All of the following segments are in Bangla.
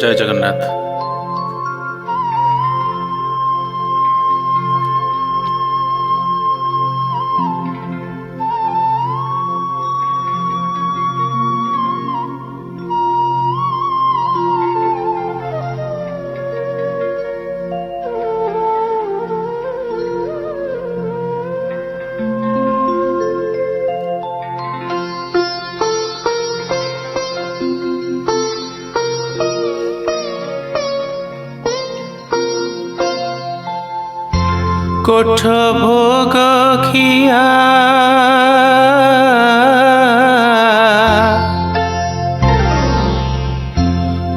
ଜୟ ଜଗନ୍ନାଥ। কোঠ ভোগ খিয়া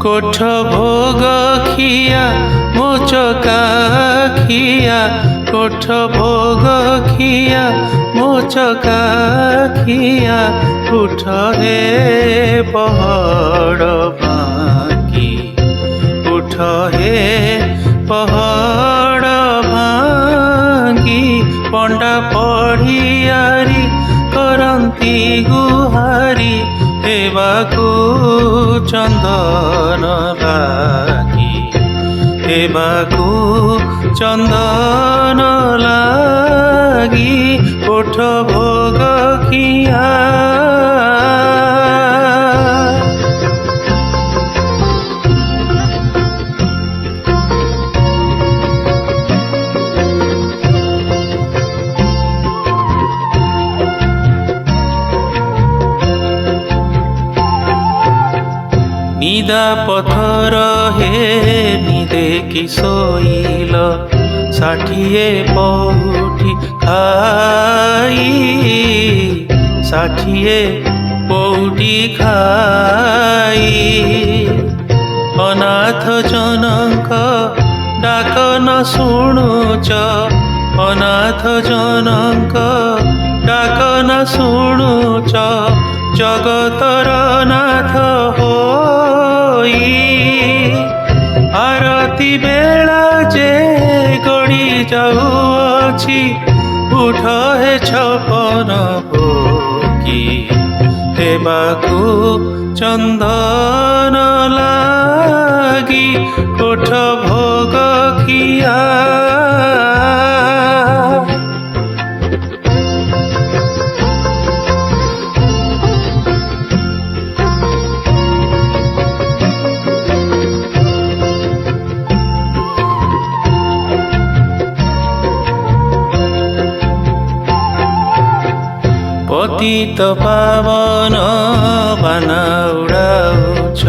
কোঠ ভোগ খিয়া মোচকা খিয়া কোঠ ভোগ খিয়া মোচকা খিয়া উঠ হে পহড় বাঁকি উঠ হে পহড় ভাঙ্গি পଣ୍ଡା ପଢ଼ିଆରି କରନ୍ତି ଗୁହାରି ହେବାକୁ ଚନ୍ଦନ ଲାଗି ହେବାକୁ ଚନ୍ଦନ ଲାଗି କୋଠ ଭୋଗ ଖିଆ নিদা পথর হে নিদে কি শোইল ষাঠিয়ে পৌটি খাই ষাঠিয়ে পৌটি খাই অনাথ জনক ডাক ন শুণুচ অনাথ জনক ডাক ন শুণুচ জগতর নাথ হই আরতি বেলা যে গড়ি যাউছি উঠ হে ছপন ভোগী হেବାକୁ চন্দন লাগি কোঠ ভোগ খিয়া পতিত পাবন বানা উড়াউছ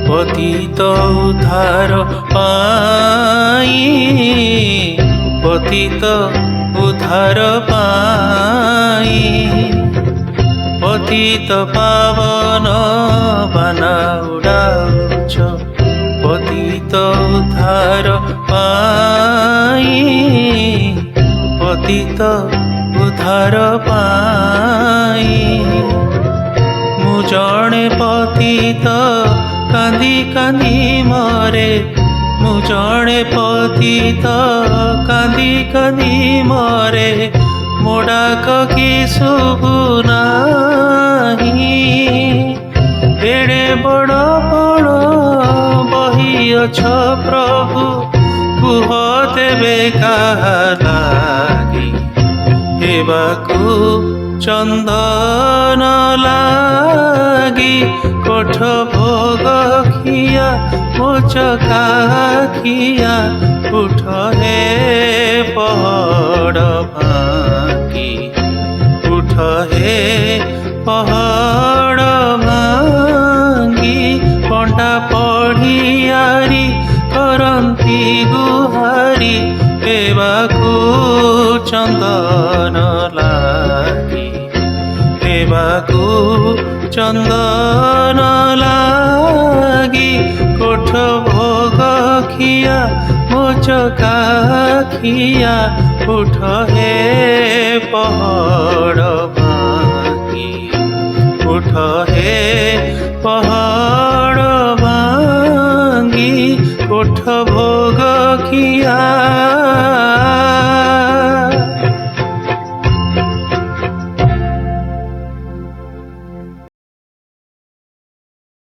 পতিত উদ্ধার পাই পতিত উদ্ধার পাই পতিত পাবন বানা উড়াউছ পতিত উদ্ধার পাই পতিত উদ্ধার পাই মু জଣେ পতিত কান্দি কান্দি মরে মু জଣେ পতিତ কান্দি কান্দি মরে ମୋ ଡାକ କି ଶୁଭୁ ନାହିଁ ଏଡ଼େ ବଡ଼ ବଡ଼ ବହିଅଛ ପ୍ରଭୁ କୁହ ଦେବେ କାହା ଲାଗି ହେବାକୁ ଚନ୍ଦନ ଲାଗି କୋଠ ଭୋଗ ଖିଆ ମୋଚକା ଖିଆ ଉଠ ହେ ପହଡ଼ ଭାଙ୍ଗି ଉଠ ହେ ପହଡ଼ ଭାଙ୍ଗି ପଣ୍ଡା ପଢ଼ିଆରି କରନ୍ତି ଗୁହାରି ହେବାକୁ ଚନ୍ଦନ ଲାଗି ହେବାକୁ ଚନ୍ଦନ ଲାଗି କୋଠ ଭୋଗ ଖିଆ ମୋଚକା ଖିଆ ଉଠ ହେ ପହଡ଼ ଭାଙ୍ଗି ଉଠ ହେ ପହଡ଼ ଭାଙ୍ଗି କୋଠ ଭୋଗ ଖିଆ।